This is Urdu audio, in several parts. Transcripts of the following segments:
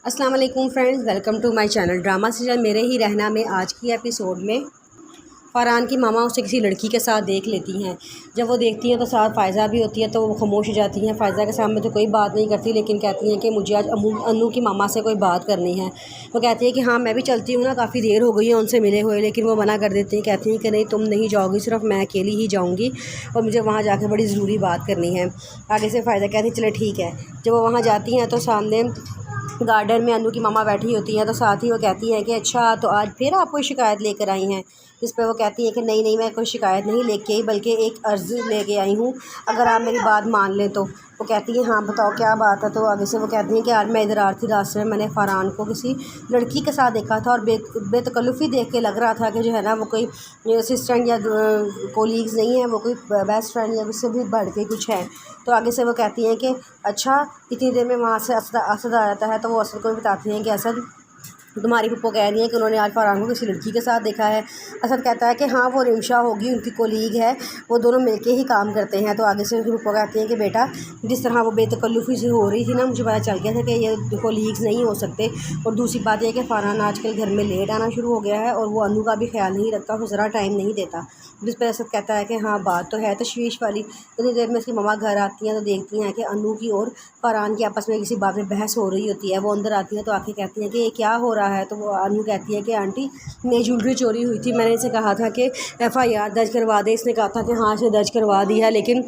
السلام علیکم friends, welcome to my channel drama serial میرے ہی رہنا میں آج کی ایپیسوڈ میں فرحان کی ماما اسے کسی لڑکی کے ساتھ دیکھ لیتی ہیں۔ جب وہ دیکھتی ہیں تو ساتھ فائزہ بھی ہوتی ہے تو وہ خاموش ہو جاتی ہیں۔ فائزہ کے سامنے تو کوئی بات نہیں کرتی، لیکن کہتی ہیں کہ مجھے آج انو کی ماما سے کوئی بات کرنی ہے۔ وہ کہتی ہے کہ ہاں میں بھی چلتی ہوں نا، کافی دیر ہو گئی ہے ان سے ملے ہوئے، لیکن وہ منع کر دیتی ہیں۔ کہتی ہیں کہ نہیں، تم نہیں جاؤ گی، صرف میں اکیلی ہی جاؤں گی اور مجھے وہاں جا کے بڑی ضروری بات کرنی ہے۔ آگے سے فائزہ کہتی ہے چلے ٹھیک ہے۔ جب وہ وہاں جاتی ہیں تو سامنے گارڈن میں انو کی ماما بیٹھی ہوتی ہیں، تو ساتھ ہی وہ کہتی ہیں کہ اچھا تو آج پھر آپ کوئی شکایت لے کر آئی ہیں؟ جس پہ وہ کہتی ہیں کہ نہیں میں کوئی شکایت نہیں لے کے آئی، بلکہ ایک عرض لے کے آئی ہوں، اگر آپ میری بات مان لیں تو۔ وہ کہتی ہیں ہاں بتاؤ کیا بات ہے؟ تو آگے سے وہ کہتی ہیں کہ آج میں ادھر آ رہی تھی، راستے میں نے فرحان کو کسی لڑکی کے ساتھ دیکھا تھا اور بے تکلفی دیکھ کے لگ رہا تھا کہ جو ہے نا وہ کوئی اسسٹنٹ یا کولیگز نہیں ہیں، وہ کوئی بیسٹ فرینڈ یا اس سے بھی بڑھ کے کچھ ہے۔ تو آگے سے وہ کہتی ہیں کہ اچھا اتنی دیر میں وہاں سے اسد آ جاتا ہے، تو وہ اسد کو بھی بتاتی ہیں کہ اسد تمہاری پھپھو کہہ رہی ہیں کہ انہوں نے آج فرحان کو کسی لڑکی کے ساتھ دیکھا ہے۔ اسد کہتا ہے کہ ہاں وہ رمشا ہوگی، ان کی کولیگ ہے، وہ دونوں مل کے ہی کام کرتے ہیں۔ تو آگے سے ان کی پھپھو کہتی ہیں کہ بیٹا جس طرح وہ بے تکلفی سے ہو رہی تھی نا، مجھے پتہ چل گیا تھا کہ یہ کولیگز نہیں ہو سکتے۔ اور دوسری بات یہ کہ فرحان آج کل گھر میں لیٹ آنا شروع ہو گیا ہے اور وہ انو کا بھی خیال نہیں رکھتا، وہ ذرا ٹائم نہیں دیتا۔ جس پہ اسد کہتا ہے کہ ہاں بات تو ہے تشویش والی۔ اتنی دیر میں اس کی ماما گھر آتی ہیں تو دیکھتی ہیں کہ انو کی اور فرحان کی آپس میں کسی بات میں بحث ہو رہی ہوتی ہے۔ وہ اندر آتی ہیں تو آ کے کہتی ہیں کہ یہ کیا ہو رہا ہے؟ تو وہ انو کہتی ہے کہ آنٹی میری جویلری چوری ہوئی تھی، میں نے اسے کہا تھا کہ FIR درج کروا دے، اس نے کہا تھا کہ ہاں اسے درج کروا دی ہے، لیکن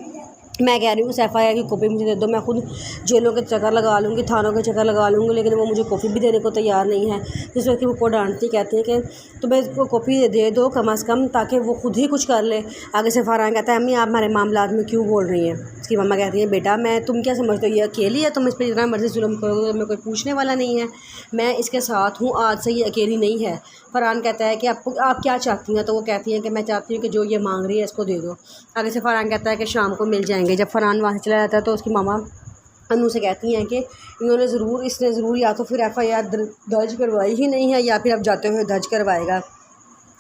میں کہہ رہی ہوں اس FIR کی کاپی مجھے دے دو، میں خود جیلوں کے چکر لگا لوں گی، تھانوں کے چکر لگا لوں گی، لیکن وہ مجھے کاپی بھی دینے کو تیار نہیں ہے۔ جس وقت وہ کو ڈانٹتی کہتی ہے کہ تمہیں اس کو کاپی دے دو کم از کم، تاکہ وہ خود ہی کچھ کر لے۔ آگے سے فرحان کہتا ہے امی آپ ہمارے معاملات میں کیوں بول رہی ہیں؟ اس کی ماما کہتی ہیں بیٹا میں تم کیا سمجھتے ہو یہ اکیلی ہے، تم اس پہ جتنا مرضی ظلم کرو گے، میں کوئی پوچھنے والا نہیں ہے، میں اس کے ساتھ ہوں، آج سے یہ اکیلی نہیں ہے۔ فرحان کہتا ہے کہ آپ کیا چاہتی ہیں؟ تو وہ کہتی ہیں کہ میں چاہتی ہوں کہ جو یہ مانگ رہی ہے اس کو دے دو۔ آگے سے فرحان کہتا ہے کہ شام کو مل جائیں گے۔ جب فرحان وہاں سے چلا جاتا ہے تو اس کی ماما انو سے کہتی ہیں کہ اس نے ضرور یا تو پھر FIR درج کروائی ہی نہیں ہے، یا پھر اب جاتے ہوئے درج کروائے گا،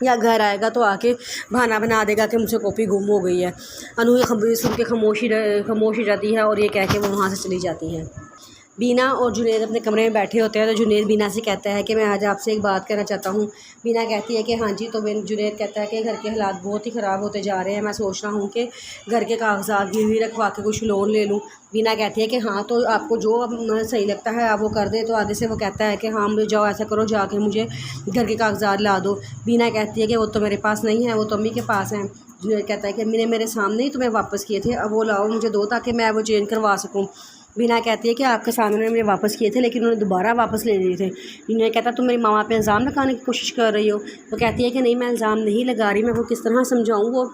یا گھر آئے گا تو آ کے بہانہ بنا دے گا کہ مجھ سے کاپی گم ہو گئی ہے۔ انو یہ سن کے خاموش ہو جاتی ہے اور یہ کہہ کے وہ وہاں سے چلی جاتی ہے۔ بینا اور جنید اپنے کمرے میں بیٹھے ہوتے ہیں تو جنید بینا سے کہتا ہے کہ میں آج آپ سے ایک بات کہنا چاہتا ہوں۔ بینا کہتی ہے کہ ہاں جی۔ تو جنید کہتا ہے کہ گھر کے حالات بہت ہی خراب ہوتے جا رہے ہیں، میں سوچ رہا ہوں کہ گھر کے کاغذات گروی رکھوا کے کچھ لون لے لوں۔ بینا کہتی ہے کہ ہاں تو آپ کو جو صحیح لگتا ہے آپ وہ کر دیں۔ تو آگے سے وہ کہتا ہے کہ ہاں مجھے جاؤ ایسا کرو، جا کے مجھے گھر کے کاغذات لا دو۔ بینا کہتی ہے کہ وہ تو میرے پاس نہیں ہے، وہ تو امی کے پاس ہیں۔ جنید کہتا ہے کہ امی نے میرے سامنے ہی تمہیں واپس کیے تھے، اب وہ لاؤ مجھے دو تاکہ میں وہ چینج کروا سکوں۔ بینا کہتی ہے کہ آپ کے سامنے نے مجھے واپس کیے تھے، لیکن انہوں نے دوبارہ واپس لے لیے تھے۔ جنید کہتا ہے تم میری ماما پہ الزام لگانے کی کوشش کر رہی ہو؟ وہ کہتی ہے کہ نہیں میں الزام نہیں لگا رہی، میں وہ کس طرح سمجھاؤں، وہ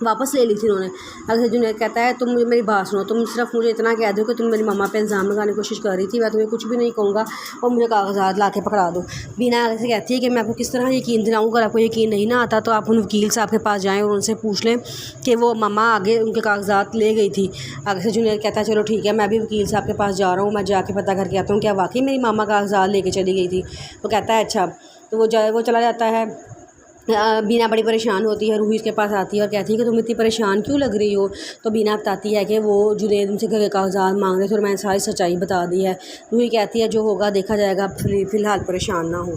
واپس لے لی تھی انہوں نے۔ اگر جنید کہتا ہے تم میری بات سنو، تم صرف مجھے اتنا کہہ دو کہ تم میری ماما پہ الزام لگانے کی کوشش کر رہی تھی، میں تمہیں کچھ بھی نہیں کہوں گا اور مجھے کاغذات لا کے پکڑا دو۔ بینا آگے سے کہتی ہے کہ میں آپ کو کس طرح یقین دلاؤں، اگر آپ کو یقین نہیں نہ آتا تو آپ ان وکیل صاحب کے پاس جائیں اور ان سے پوچھ لیں کہ وہ ماما آگے ان کے کاغذات لے گئی تھی۔ آگے سے جنید کہتا ہے چلو ٹھیک ہے، میں بھی وکیل صاحب کے پاس جا رہا ہوں، میں جا کے پتہ کر کے آتا ہوں کیا واقعی میری ماما کاغذات لے کے چلی گئی تھی۔ وہ کہتا ہے اچھا۔ تو وہ چلا جاتا ہے۔ بینا بڑی پریشان ہوتی ہے، روحی اس کے پاس آتی ہے اور کہتی ہے کہ تم اتنی پریشان کیوں لگ رہی ہو؟ تو بینا بتاتی ہے کہ وہ جنید ان سے گھر کے کاغذات مانگ رہے تھے اور میں نے ساری سچائی بتا دی ہے۔ روحی کہتی ہے جو ہوگا دیکھا جائے گا، فی الحال پریشان نہ ہو۔